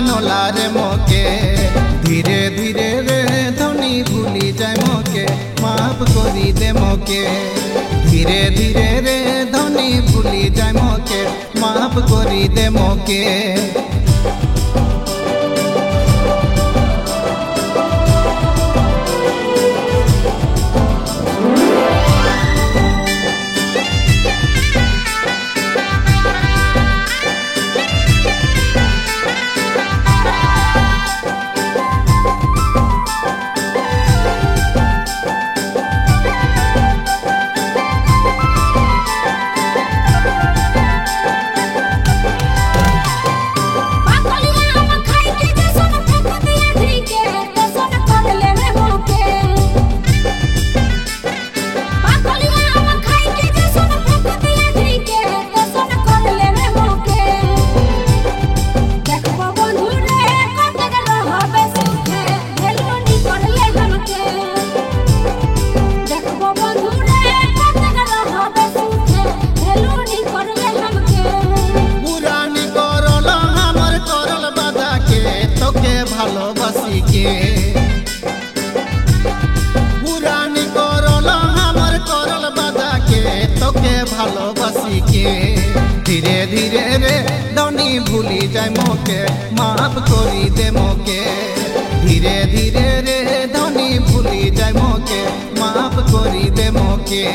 मानला रे मोके धीरे धीरे रे धनी भूली जाए मोके माफ करी दे मोके धीरे धीरे रे धनी भूली जाए मोके माफ करी दे मोके। पुरानी करला हमर करल बाधा के तोके भालोबासी के धीरे धीरे रे धनी भूली जाए मोके माफ करी दे मोके धीरे धीरे रे धनी भूली जाए मोके माफ करी दे मोके।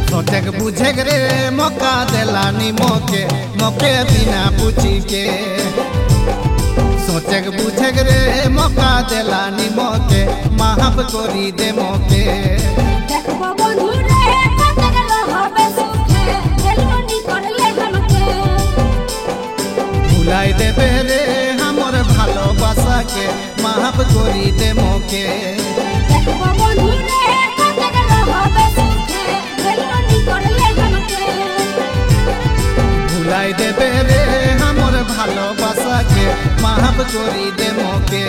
सोचक बुझेक रे मौका देलानी मोके मोके बिना पूछी के सोचक बुझेक रे मौका देलानी मोके माफ करी दे मोके। देखबो बंधु रे कतक रहबे सुखे हेलमनी करले हमके भुलाई देबे रे हमर भालोबासा के माफ करी दे मोके। देखबो बंधु रे कतक रहबे सुखे हेलमनी करले हमके भुलाई देबे रे हमर भालोबासा के माफ करी दे मोके।